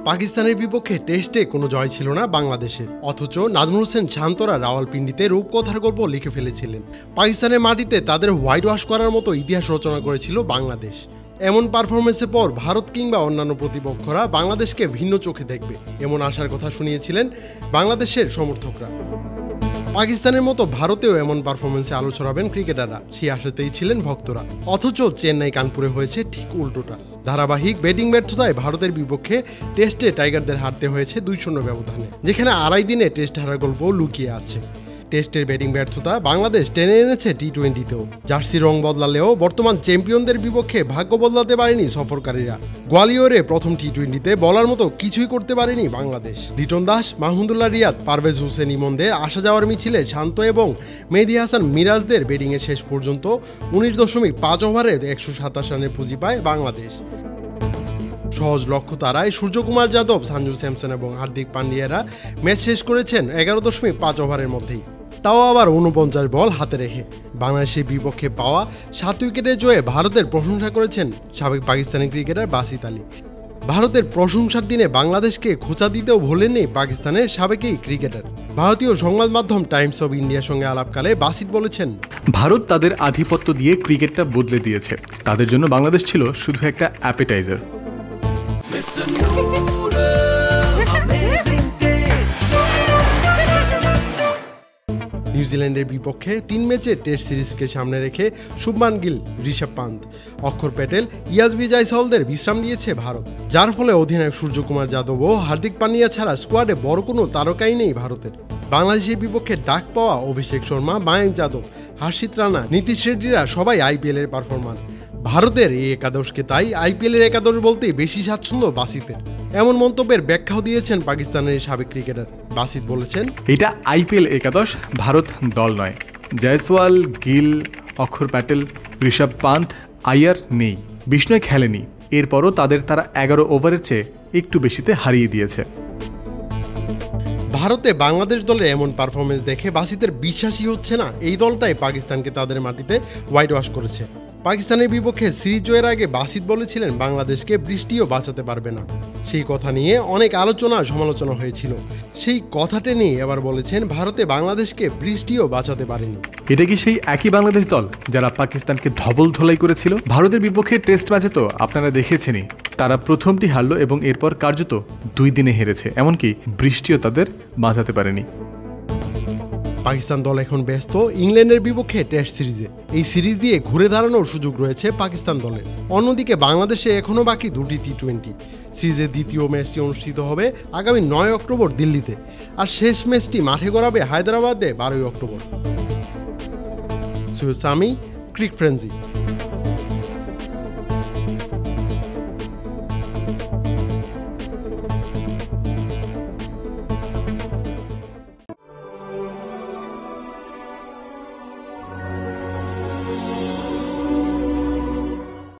পাকিস্তানের বিপক্ষে টেস্টে কোনো জয় ছিল না বাংলাদেশের, অথচ নাজমুল হোসেন শান্তরা রাওয়ালপিন্ডিতে রূপকথার গল্প লিখে ফেলেছিলেন। পাকিস্তানের মাটিতে তাদের হোয়াইট ওয়াশ করার মতো ইতিহাস রচনা করেছিল বাংলাদেশ। এমন পারফরমেন্সের পর ভারত কিংবা অন্যান্য প্রতিপক্ষরা বাংলাদেশকে ভিন্ন চোখে দেখবে এমন আশার কথা শুনিয়েছিলেন বাংলাদেশের সমর্থকরা। পাকিস্তানের মতো ভারতেও এমন পারফরমেন্সে আলো ছড়াবেন ক্রিকেটাররা, সেই আশাতেই ছিলেন ভক্তরা। অথচ চেন্নাই কানপুরে হয়েছে ঠিক উল্টোটা। ধারাবাহিক ব্যাটিং ব্যর্থতায় ভারতের বিপক্ষে টেস্টে টাইগারদের হারতে হয়েছে 2-0 ব্যবধানে, যেখানে আড়াই দিনে টেস্ট হারার গল্প লুকিয়ে আছে। টেস্টের ব্যাটিং ব্যর্থতা বাংলাদেশ টেনে এনেছে টি-20তেও। জার্সি রং বদলালেও বর্তমান চ্যাম্পিয়নদের বিপক্ষে ভাগ্য বদলাতে পারেনি সফরকারীরা। গোয়ালিয়রে প্রথম টি-20তে বলার মতো কিছুই করতে পারেনি বাংলাদেশ। লিটন দাস, মাহমুদুল্লাহ রিয়াদ, পারভেজ হোসেন ইমনদের আসা যাওয়ার মিছিলে শান্ত এবং মেহেদী হাসান মিরাজদের ব্যাটিংয়ে শেষ পর্যন্ত 19.5 ওভারে 127 রানের পুঁজি পায় বাংলাদেশ। সহজ লক্ষ্য তারাই সূর্যকুমার যাদব, সঞ্জু স্যামসন এবং হার্দিক পান্ডিয়ারা ম্যাচ শেষ করেছেন 11.5 ওভারের মধ্যেই, তাও আবার 49 বল হাতে রেখে। বাংলাদেশের বিপক্ষে পাওয়া 7 উইকেটের জয়ে ভারতের প্রশংসা করেছেন সাবেক পাকিস্তানি ক্রিকেটার বাসিত আলী। ভারতের প্রশংসার দিনে বাংলাদেশকে খোঁচা দিতেও ভোলেননি পাকিস্তানের সাবেক এই ক্রিকেটার। ভারতীয় সংবাদ মাধ্যম টাইমস অব ইন্ডিয়ার সঙ্গে আলাপকালে বাসিত বলেছেন, ভারত তাদের আধিপত্য দিয়ে ক্রিকেটটা বদলে দিয়েছে। তাদের জন্য বাংলাদেশ ছিল শুধু একটা অ্যাপেটাইজার। নিউজিল্যান্ডের বিপক্ষে 3 ম্যাচের টেস্ট সিরিজকে সামনে রেখে শুভমান গিল, ঋষভ পান্ত, অক্ষর প্যাটেল, ইয়াজভি জায়সওয়ালদের বিশ্রাম দিয়েছে ভারত, যার ফলে অধিনায়ক সূর্যকুমার যাদব ও হার্দিক পান্ডিয়া ছাড়া স্কোয়াডে বড় কোনো তারকাই নেই ভারতের। বাংলাদেশের বিপক্ষে ডাক পাওয়া অভিষেক শর্মা, মায়াঙ্ক যাদব, হর্ষিত রানা, নীতিশ রেড্ডিরা সবাই আইপিএলের পারফরমার। ভারতের এই একাদশকে তাই আইপিএলের একাদশ বলতেই বেশি স্বাচ্ছন্দ্য বাসিতের। এমন মন্তব্যের ব্যাখ্যাও দিয়েছেন পাকিস্তানের সাবেক ক্রিকেটার। বাসিত বলেছেন, এটা আইপিএল একাদশ, ভারত দল নয়। জয়সওয়াল, গিল, অক্ষর প্যাটেল, ঋষভ পান্ত, আয়ার নেই, বিষ্ণয় খেলেনি। এরপরও তারা 11 ওভারের চেয়ে একটু বেশিতে হারিয়ে দিয়েছে। ভারতে বাংলাদেশ দলের এমন পারফরমেন্স দেখে বাসিতের বিশ্বাসই হচ্ছে না এই দলটাই পাকিস্তানকে তাদের মাটিতে হোয়াইট ওয়াশ করেছে। পাকিস্তানের বিপক্ষে সিরিজ জয়ের আগে বাসিত বলেছিলেন বাংলাদেশকে বৃষ্টিও বাঁচাতে পারবে না। সেই কথা নিয়ে অনেক আলোচনা সমালোচনা হয়েছিল। সেই কথাটা নিয়ে এবার বলেছেন ভারতে বাংলাদেশকে বৃষ্টিও বাঁচাতে পারেনি। এটা কি সেই একই বাংলাদেশ দল যারা পাকিস্তানকে ধবল ধোলাই করেছিল? ভারতের বিপক্ষে টেস্ট ম্যাচে তো আপনারা দেখেছেনই, তারা প্রথমটি হারলো এবং এরপর কার্যত 2 দিনে হেরেছে, এমনকি বৃষ্টিও তাদের বাঁচাতে পারেনি। পাকিস্তান দল এখন ব্যস্ত ইংল্যান্ডের বিপক্ষে টেস্ট সিরিজে। এই সিরিজ দিয়ে ঘুরে দাঁড়ানোর সুযোগ রয়েছে পাকিস্তান দলের। অন্যদিকে বাংলাদেশে এখনও বাকি 2টি টি-20। সিরিজের দ্বিতীয় ম্যাচটি অনুষ্ঠিত হবে আগামী 9 অক্টোবর দিল্লিতে, আর শেষ ম্যাচটি মাঠে গড়াবে হায়দ্রাবাদে 12 অক্টোবর। সৈয়দ সামি, ক্রিক ফ্রেঞ্জি।